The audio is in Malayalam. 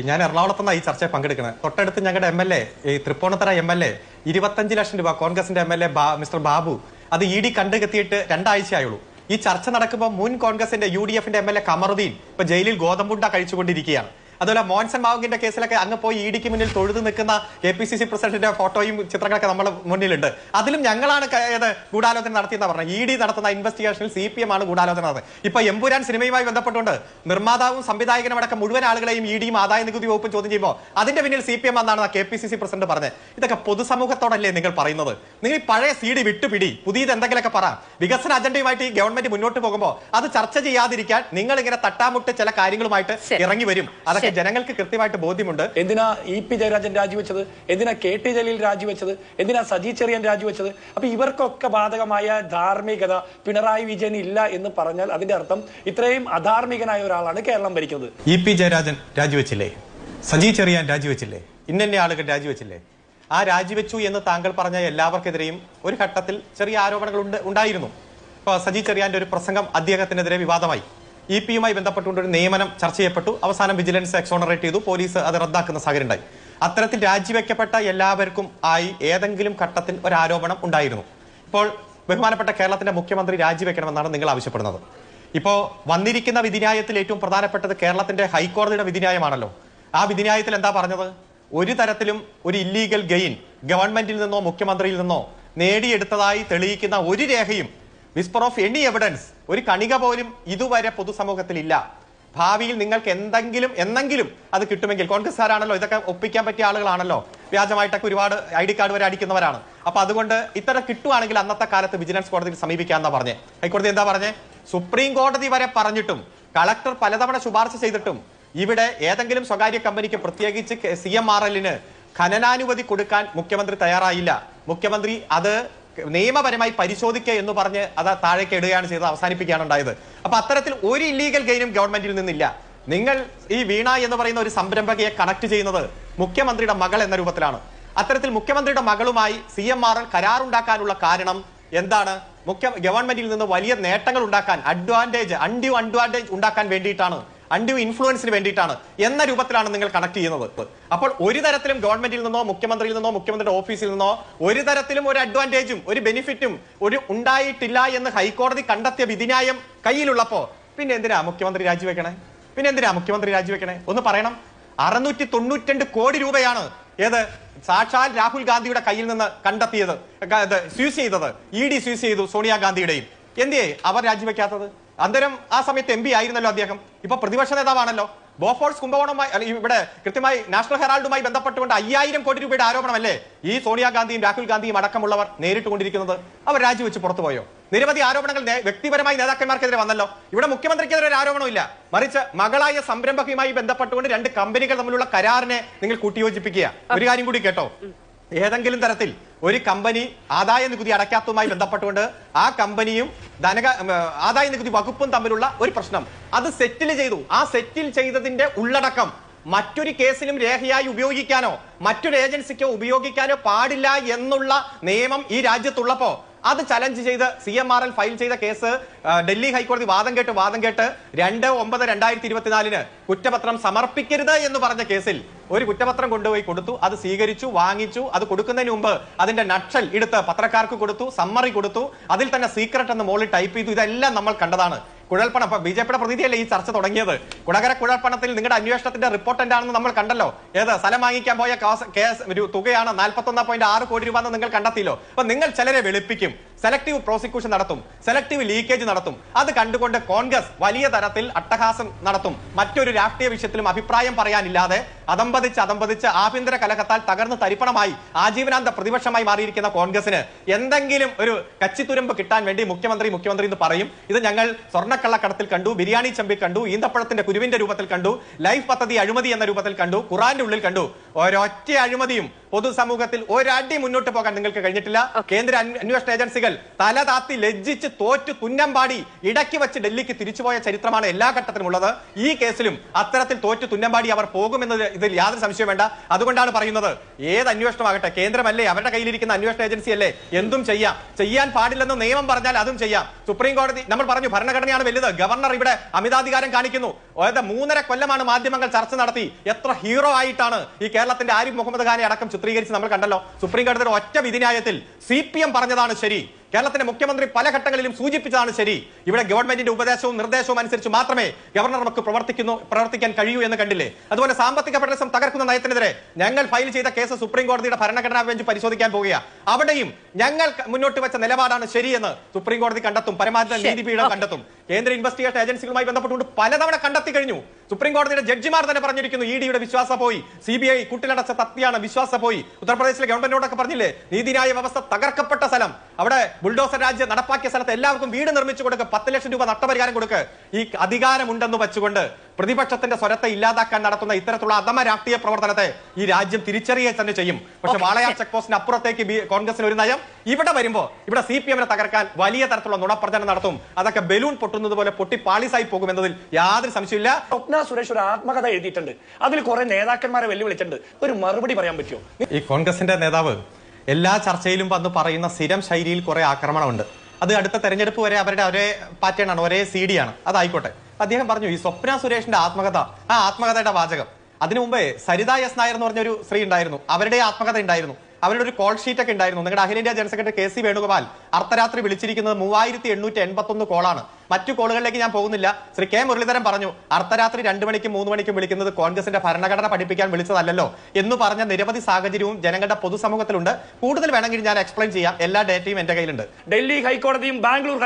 ഞാൻ എറണാകുളത്ത് നിന്നാണ് ഈ ചർച്ചയിൽ പങ്കെടുക്കുന്നത്. തൊട്ടടുത്ത് ഞങ്ങളുടെ MLA ഈ തൃപ്പൂണിത്തറ MLA 25 ലക്ഷം രൂപ കോൺഗ്രസിന്റെ MLA മിസ്റ്റർ ബാബു അത് ED കണ്ടുകെത്തിയിട്ട് 2 ആഴ്ചയായുള്ളൂ. ഈ ചർച്ച നടക്കുമ്പോൾ മുൻ കോൺഗ്രസിന്റെ UDFന്റെ MLA കമറുദ്ദീൻ ഇപ്പൊ ജയിലിൽ ഗോതമ്പുണ്ട കഴിച്ചുകൊണ്ടിരിക്കുകയാണ്. അതുപോലെ മോൻസൺ മാവുങ്കിന്റെ കേസിലൊക്കെ അങ്ങ് പോയി EDക്ക് മുന്നിൽ തൊഴുതു നിൽക്കുന്ന KPCC പ്രസിഡന്റിന്റെ ഫോട്ടോയും ചിത്രങ്ങളൊക്കെ നമ്മുടെ മുന്നിലുണ്ട്. അതിലും ഞങ്ങളാണ് ഗൂഢാലോചന നടത്തിയെന്ന് പറഞ്ഞത്. ED നടത്തുന്ന ഇൻവെസ്റ്റിഗേഷനിൽ CPM ആണ് ഗൂഢാലോചന നടത്തുന്നത്. ഇപ്പൊ എമ്പുരാൻ സിനിമയുമായി ബന്ധപ്പെട്ടുകൊണ്ട് നിർമ്മാതാവും സംവിധായകനും അടക്കം മുഴുവൻ ആളുകളെയും EDയും ആദായ നികുതി വകുപ്പും ചോദ്യം ചെയ്യുമ്പോൾ അതിന്റെ പിന്നിൽ CPM എന്നാണ് KPCC പ്രസിഡന്റ് പറഞ്ഞത്. ഇതൊക്കെ പൊതുസമൂഹത്തോടല്ലേ നിങ്ങൾ പറയുന്നത്? നിങ്ങൾ പഴയ CD വിട്ടുപിടി, പുതിയത് എന്തെങ്കിലുമൊക്കെ പറ. വികസന അജണ്ടയുമായിട്ട് ഈ ഗവൺമെന്റ് മുന്നോട്ട് പോകുമ്പോൾ അത് ചർച്ച ചെയ്യാതിരിക്കാൻ നിങ്ങൾ ഇങ്ങനെ തട്ടാമുട്ട് ചില കാര്യങ്ങളുമായിട്ട് ഇറങ്ങി വരും. അതൊക്കെ ജനങ്ങൾക്ക് കൃത്യമായിട്ട് ബോധ്യമുണ്ട്. എന്തിനാ EP ജയരാജൻ രാജിവെച്ചത്, എന്തിനാ KT ജലീൽ രാജിവെച്ചത്, എന്തിനാ സജി ചെറിയാൻ രാജിവെച്ചത്? അപ്പൊ ഇവർക്കൊക്കെ ബാധകമായ ധാർമ്മികത പിണറായി വിജയൻ ഇല്ല എന്ന് പറഞ്ഞാൽ അതിന്റെ അർത്ഥം ഇത്രയും അധാർമികനായ ഒരാളാണ് കേരളം ഭരിക്കുന്നത്. EP ജയരാജൻ രാജിവെച്ചില്ലേ, സജി ചെറിയാൻ രാജിവെച്ചില്ലേ, ഇന്ന ആളുകൾ രാജിവെച്ചില്ലേ? ആ രാജിവെച്ചു എന്ന് താങ്കൾ പറഞ്ഞ എല്ലാവർക്കെതിരെയും ഒരു ഘട്ടത്തിൽ ചെറിയ ആരോപണങ്ങൾ ഉണ്ടായിരുന്നു. ഇപ്പൊ സജി ചെറിയാന്റെ ഒരു പ്രസംഗം അദ്ദേഹത്തിനെതിരെ വിവാദമായി. EP-യുമായി ബന്ധപ്പെട്ടുകൊണ്ട് ഒരു നിയമനം ചർച്ച ചെയ്യപ്പെട്ടു. അവസാനം വിജിലൻസ് എക്സോണറേറ്റ് ചെയ്തു. പോലീസ് അത് റദ്ദാക്കുന്ന സാഹചര്യം ഉണ്ടായി. അത്തരത്തിൽ രാജിവെക്കപ്പെട്ട എല്ലാവർക്കും ആയി ഏതെങ്കിലും ഘട്ടത്തിൽ ഒരു ആരോപണം ഉണ്ടായിരുന്നു. ഇപ്പോൾ ബഹുമാനപ്പെട്ട കേരളത്തിന്റെ മുഖ്യമന്ത്രി രാജിവെക്കണമെന്നാണ് നിങ്ങൾ ആവശ്യപ്പെടുന്നത്. ഇപ്പോൾ വന്നിരിക്കുന്ന വിധിന്യായത്തിൽ ഏറ്റവും പ്രധാനപ്പെട്ടത് കേരളത്തിന്റെ ഹൈക്കോടതിയുടെ വിധിന്യായമാണല്ലോ. ആ വിധിന്യായത്തിൽ എന്താ പറഞ്ഞത്? ഒരു തരത്തിലും ഒരു ഇല്ലീഗൽ ഗെയിൻ ഗവൺമെന്റിൽ നിന്നോ മുഖ്യമന്ത്രിയിൽ നിന്നോ നേടിയെടുത്തതായി തെളിയിക്കുന്ന ഒരു രേഖയും, വിസ്പർ ഓഫ് എനി എവിഡൻസ്, ഒരു കണിക പോലും ഇതുവരെ പൊതുസമൂഹത്തിൽ ഇല്ല. ഭാവിയിൽ നിങ്ങൾക്ക് എന്നെങ്കിലും അത് കിട്ടുമെങ്കിൽ, കോൺഗ്രസ്സുകാരാണല്ലോ, ഇതൊക്കെ ഒപ്പിക്കാൻ പറ്റിയ ആളുകളാണല്ലോ, വ്യാജമായിട്ടൊക്കെ ഒരുപാട് ID കാർഡ് വരെ അടിക്കുന്നവരാണ്. അപ്പൊ അതുകൊണ്ട് ഇത്തരം കിട്ടുവാണെങ്കിൽ അന്നത്തെ കാലത്ത് വിജിലൻസ് കോടതിയിൽ സമീപിക്കാന്നാ പറഞ്ഞേ. ഹൈക്കോടതി എന്താ പറഞ്ഞേ? സുപ്രീം കോടതി വരെ പറഞ്ഞിട്ടും കളക്ടർ പലതവണ ശുപാർശ ചെയ്തിട്ടും ഇവിടെ ഏതെങ്കിലും സ്വകാര്യ കമ്പനിക്ക്, പ്രത്യേകിച്ച് CMRL-ന് ഖനനാനുമതി കൊടുക്കാൻ മുഖ്യമന്ത്രി തയ്യാറായില്ല. മുഖ്യമന്ത്രി അത് നിയമപരമായി പരിശോധിക്കുക എന്ന് പറഞ്ഞ് അത് താഴേക്ക് ഇടുകയാണ് ചെയ്തത്, അവസാനിപ്പിക്കുകയാണ് ഉണ്ടായത്. അപ്പൊ അത്തരത്തിൽ ഒരു ഇല്ലീഗൽ ഗെയിനും ഗവൺമെന്റിൽ നിന്നില്ല. നിങ്ങൾ ഈ വീണ എന്ന് പറയുന്ന ഒരു സംരംഭകയെ കണക്ട് ചെയ്യുന്നത് മുഖ്യമന്ത്രിയുടെ മകൾ എന്ന രൂപത്തിലാണ്. അത്തരത്തിൽ മുഖ്യമന്ത്രിയുടെ മകളുമായി CMRL കരാറുണ്ടാക്കാനുള്ള കാരണം എന്താണ്? ഗവൺമെന്റിൽ നിന്ന് വലിയ നേട്ടങ്ങൾ ഉണ്ടാക്കാൻ, അൺഡ്യൂ അഡ്വാൻറ്റേജ് ഉണ്ടാക്കാൻ വേണ്ടിയിട്ടാണ്, അൺഡ്യൂ ഇൻഫ്ലുവൻസിന് വേണ്ടിയിട്ടാണ് എന്ന രൂപത്തിലാണ് നിങ്ങൾ കണക്ട് ചെയ്യുന്നത്. അപ്പോൾ ഒരു തരത്തിലും ഗവൺമെന്റിൽ നിന്നോ മുഖ്യമന്ത്രിയിൽ നിന്നോ മുഖ്യമന്ത്രിയുടെ ഓഫീസിൽ നിന്നോ ഒരു തരത്തിലും ഒരു അഡ്വാൻറ്റേജും ഒരു ബെനിഫിറ്റും ഉണ്ടായിട്ടില്ല എന്ന് ഹൈക്കോടതി കണ്ടെത്തിയ വിധിന്യായം കയ്യിലുള്ളപ്പോ പിന്നെ എന്തിനാ മുഖ്യമന്ത്രി രാജിവെക്കണേ? ഒന്ന് പറയണം. 692 കോടി രൂപയാണ് സാക്ഷാൽ രാഹുൽ ഗാന്ധിയുടെ കയ്യിൽ നിന്ന് കണ്ടെത്തിയത്, സ്യൂസ് ചെയ്തത്. ED സ്യൂസ് ചെയ്തു സോണിയാഗാന്ധിയുടെയും. എന്തേ അവർ രാജിവെക്കാത്തത്? അന്തരം ആ സമയത്ത് MP ആയിരുന്നല്ലോ അദ്ദേഹം, ഇപ്പൊ പ്രതിപക്ഷ നേതാവാണല്ലോ. ബോഫോഴ്സ് കുംഭകോണവുമായി, ഇവിടെ കൃത്യമായി നാഷണൽ ഹെറാൾഡുമായി ബന്ധപ്പെട്ടുകൊണ്ട് 5000 കോടി രൂപയുടെ ആരോപണമല്ലേ ഈ സോണിയാഗാന്ധിയും രാഹുൽ ഗാന്ധിയും അടക്കമുള്ളവർ നേരിട്ടുകൊണ്ടിരിക്കുന്നത്? അവർ രാജിവെച്ച് പുറത്തുപോയോ? നിരവധി ആരോപണങ്ങൾ വ്യക്തിപരമായി നേതാക്കന്മാർക്കെതിരെ വന്നല്ലോ. ഇവിടെ മുഖ്യമന്ത്രിക്കെതിരെ ഒരു ആരോപണമില്ല, മറിച്ച് മകളായ സംരംഭകയുമായി ബന്ധപ്പെട്ടുകൊണ്ട് 2 കമ്പനികൾ തമ്മിലുള്ള കരാറിനെ നിങ്ങൾ കൂട്ടിയോജിപ്പിക്കുക. ഒരു കാര്യം കൂടി കേട്ടോ, ഏതെങ്കിലും തരത്തിൽ ഒരു കമ്പനി ആദായ നികുതി അടയ്ക്കാത്തതുമായി ബന്ധപ്പെട്ടുകൊണ്ട് ആ കമ്പനിയും ആദായ നികുതി വകുപ്പും തമ്മിലുള്ള ഒരു പ്രശ്നം അത് സെറ്റിൽ ചെയ്തു. ആ സെറ്റിൽ ചെയ്തതിന്റെ ഉള്ളടക്കം മറ്റൊരു കേസിലും രേഖയായി ഉപയോഗിക്കാനോ മറ്റൊരു ഏജൻസിക്കോ ഉപയോഗിക്കാനോ പാടില്ല എന്നുള്ള നിയമം ഈ രാജ്യത്തുള്ളപ്പോ അത് ചലഞ്ച് ചെയ്ത് CMRL ഫയൽ ചെയ്ത കേസ് ഡൽഹി ഹൈക്കോടതി വാദം കേട്ട് 2/9/2024 കുറ്റപത്രം സമർപ്പിക്കരുത് എന്ന് പറഞ്ഞ കേസിൽ ഒരു കുറ്റപത്രം കൊണ്ടുപോയി കൊടുത്തു. അത് സ്വീകരിച്ചു, വാങ്ങിച്ചു. അത് കൊടുക്കുന്നതിന് മുമ്പ് അതിന്റെ നട്ഷൽ എടുത്ത് പത്രക്കാർക്ക് കൊടുത്തു, സമ്മറി കൊടുത്തു, അതിൽ തന്നെ സീക്രട്ട് എന്ന് മുകളിൽ ടൈപ്പ് ചെയ്തു. ഇതെല്ലാം നമ്മൾ കണ്ടതാണ്. കുഴൽപ്പണം, ഇപ്പൊ BJP-യുടെ പ്രതിനിധിയല്ലേ ഈ ചർച്ച തുടങ്ങിയത്. കുടകര കുഴൽപ്പണത്തിൽ നിങ്ങളുടെ അന്വേഷണത്തിന്റെ റിപ്പോർട്ട് എന്താണെന്ന് നമ്മൾ കണ്ടല്ലോ. സ്ഥലം വാങ്ങിക്കാൻ പോയ കേസ് തുകയാണ് 41.6 കോടി രൂപ എന്ന് നിങ്ങൾ കണ്ടെത്തിയല്ലോ. അപ്പൊ നിങ്ങൾ ചിലരെ വെളുപ്പിക്കും, സെലക്ടീവ് പ്രോസിക്യൂഷൻ നടത്തും, സെലക്ടീവ് ലീക്കേജ് നടത്തും. അത് കണ്ടുകൊണ്ട് കോൺഗ്രസ് വലിയ തരത്തിൽ അട്ടഹാസം നടത്തും. മറ്റൊരു രാഷ്ട്രീയ വിഷയത്തിലും അഭിപ്രായം പറയാനില്ലാതെ അതമ്പതിച്ച് ആഭ്യന്തര കലഹത്താൽ തകർന്ന് തരിപ്പണമായി ആജീവനാന്ത പ്രതിപക്ഷമായി മാറിയിരിക്കുന്ന കോൺഗ്രസിന് എന്തെങ്കിലും ഒരു കച്ചിത്തുരുമ്പ് കിട്ടാൻ വേണ്ടി മുഖ്യമന്ത്രി എന്ന് പറയും. ഇത് ഞങ്ങൾ സ്വർണ്ണക്കള്ളക്കടത്തിൽ കണ്ടു, ബിരിയാണി ചെമ്പിൽ കണ്ടു, ഈന്തപ്പഴത്തിന്റെ കുരുവിന്റെ രൂപത്തിൽ കണ്ടു, ലൈഫ് പദ്ധതി അഴിമതി എന്ന രൂപത്തിൽ കണ്ടു, ഖുറാന്റെ ഉള്ളിൽ കണ്ടു. ഒരൊറ്റ അഴിമതിയും പൊതുസമൂഹത്തിൽ ഒരടി മുന്നോട്ട് പോകാൻ നിങ്ങൾക്ക് കഴിഞ്ഞിട്ടില്ല. കേന്ദ്ര അന്വേഷണ ഏജൻസികൾ തല താത്തി ലജ്ജിച്ച് തോറ്റു തുന്നമ്പാടി ഇടയ്ക്ക് വെച്ച് ഡൽഹിക്ക് തിരിച്ചുപോയ ചരിത്രമാണ് എല്ലാ ഘട്ടത്തിലും ഉള്ളത്. ഈ കേസിലും അത്തരത്തിൽ തോറ്റു തുന്നമ്പാടി അവർ പോകുമെന്നത് ഇതിൽ യാതൊരു സംശയം വേണ്ട. അതുകൊണ്ടാണ് പറയുന്നത്, ഏത് അന്വേഷണമാകട്ടെ, കേന്ദ്രമല്ലേ, അവരുടെ കയ്യിലിരിക്കുന്ന അന്വേഷണ ഏജൻസി അല്ലേ, എന്തും ചെയ്യാൻ പാടില്ലെന്ന് നിയമം പറഞ്ഞാൽ അതും ചെയ്യാം. സുപ്രീം കോടതി നമ്മൾ പറഞ്ഞു ഭരണഘടനയാണ് വലുത്, ഗവർണർ ഇവിടെ അമിതാധികാരം കാണിക്കുന്നു. അതായത് 3.5 കൊല്ലമാണ് മാധ്യമങ്ങൾ ചർച്ച നടത്തി. എത്ര ഹീറോ ആയിട്ടാണ് ഈ കേരളത്തിന്റെ ആരിഫ് മുഹമ്മദ് ഖാനെ അടക്കം ചിത്രീകരിച്ച് നമ്മൾ കണ്ടല്ലോ. സുപ്രീം കോടതിയുടെ ഒറ്റ വിധിന്യായത്തിൽ CPM പറഞ്ഞതാണ് ശരി, കേരളത്തിന്റെ മുഖ്യമന്ത്രി പല ഘട്ടങ്ങളിലും സൂചിപ്പിച്ചതാണ് ശരി, ഇവിടെ ഗവൺമെന്റിന്റെ ഉപദേശവും നിർദ്ദേശവും അനുസരിച്ച് മാത്രമേ ഗവർണർ നമുക്ക് പ്രവർത്തിക്കാൻ കഴിയൂ എന്ന് കണ്ടില്ലേ. അതുപോലെ സാമ്പത്തിക ഫെഡറലിസം തകർക്കുന്ന നയത്തിനെതിരെ ഞങ്ങൾ ഫയൽ ചെയ്ത കേസ് സുപ്രീം കോടതിയുടെ ഭരണഘടനാ ബെഞ്ച് പരിശോധിക്കാൻ പോവുക. അവിടെയും ഞങ്ങൾ മുന്നോട്ട് വെച്ച നിലപാടാണ് ശരിയെന്ന് സുപ്രീം കോടതി കണ്ടെത്തും, പരമാവധി നീതിപീഠം കണ്ടെത്തും. കേന്ദ്ര ഇൻവെസ്റ്റിഗേഷൻ ഏജൻസികളുമായി ബന്ധപ്പെട്ടുകൊണ്ട് പലതവണ കണ്ടെത്തി കഴിഞ്ഞു. സുപ്രീം കോടതിയുടെ ജഡ്ജിമാർ തന്നെ പറഞ്ഞിരിക്കുന്നു EDയുടെ വിശ്വാസം പോയി, CBI കൂട്ടിലടച്ച തത്തിയാണ്, വിശ്വാസം പോയി. ഉത്തർപ്രദേശിലെ ഗവൺമെന്റിനോടൊക്കെ പറഞ്ഞില്ലേ നീതിന്യായ വ്യവസ്ഥ തകർക്കപ്പെട്ട സ്ഥലം, അവിടെ ബുൾഡോസർ രാജ്യം നടപ്പാക്കിയ സ്ഥലത്ത് എല്ലാവർക്കും വീട് നിർമ്മിച്ചു കൊടുക്കുക, 10 ലക്ഷം രൂപ നഷ്ടപരിഹാരം കൊടുക്കുക. ഈ അധികാരമുണ്ടെന്ന് വെച്ചുകൊണ്ട് പ്രതിപക്ഷത്തിന്റെ സ്വരത്തെ ഇല്ലാതാക്കാൻ നടത്തുന്ന ഇത്തരത്തിലുള്ള അധമ രാഷ്ട്രീയ പ്രവർത്തനത്തെ ഈ രാജ്യം തിരിച്ചറിയുക തന്നെ ചെയ്യും. പക്ഷെ വാളയാർ ചെക്ക് പോസ്റ്റിന് അപ്പുറത്തേക്ക് കോൺഗ്രസിന് ഒരു നയം, ഇവിടെ വരുമ്പോ ഇവിടെ CPM തകർക്കാൻ വലിയ തരത്തിലുള്ള നുണപ്രചരണം നടത്തും. അതൊക്കെ ബലൂൺ പൊട്ടുന്നത് പോലെ പൊട്ടി പാളിസായി പോകുമെന്നതിൽ യാതൊരു സംശയമില്ല. സ്വപ്ന സുരേഷ് ഒരു ആത്മകഥ എഴുതിയിട്ടുണ്ട്, അതിൽ കുറെ നേതാക്കന്മാരെ വെല്ലുവിളിച്ചിട്ടുണ്ട്. ഒരു മറുപടി പറയാൻ പറ്റുമോ? ഈ കോൺഗ്രസിന്റെ നേതാവ് എല്ലാ ചർച്ചയിലും വന്ന് പറയുന്ന സ്ഥിരം ശൈലിയിൽ കുറെ ആക്രമണമുണ്ട്. അത് അടുത്ത തെരഞ്ഞെടുപ്പ് വരെ അവരുടെ ഒരേ പാറ്റേൺ ആണ്, ഒരേ CD ആണ്. അതായിക്കോട്ടെ. അദ്ദേഹം പറഞ്ഞു ഈ സ്വപ്ന സുരേഷിന്റെ ആത്മകഥ, ആ ആത്മകഥയുടെ വാചകം, അതിനു മുമ്പേ സരിത S നായർ എന്ന് പറഞ്ഞൊരു സ്ത്രീ ഉണ്ടായിരുന്നു, അവരുടെ ആത്മകഥ ഉണ്ടായിരുന്നു, അവരുടെ ഒരു കോൾ ഷീറ്റ് ഒക്കെ ഉണ്ടായിരുന്നു. നിങ്ങളുടെ അഖിലേന്ത്യാ ജനറൽ സെക്രട്ടറി KC വേണുഗോപാൽ അർദ്ധരാത്രി വിളിച്ചിരിക്കുന്നത് 3881 കോളാണ്. മറ്റു കോളുകളിലേക്ക് ഞാൻ പോകുന്നില്ല. ശ്രീ K മുരളീധരൻ പറഞ്ഞു അർദ്ധരാത്രി 2 മണിക്കും 3 മണിക്കും വിളിക്കുന്നത് കോൺഗ്രസിന്റെ ഭരണഘടന പഠിപ്പിക്കാൻ വിളിച്ചതല്ലോ എന്ന് പറഞ്ഞ നിരവധി സാഹചര്യവും ജനങ്ങളുടെ പൊതുസമൂഹത്തിലുണ്ട്. കൂടുതൽ വേണമെങ്കിൽ ഞാൻ എക്സ്പ്ലെയിൻ ചെയ്യാം, എല്ലാ ഡേറ്റയും എന്റെ കയ്യിലുണ്ട്. ഡൽഹി ഹൈക്കോടതിയും ബാംഗ്ലൂർ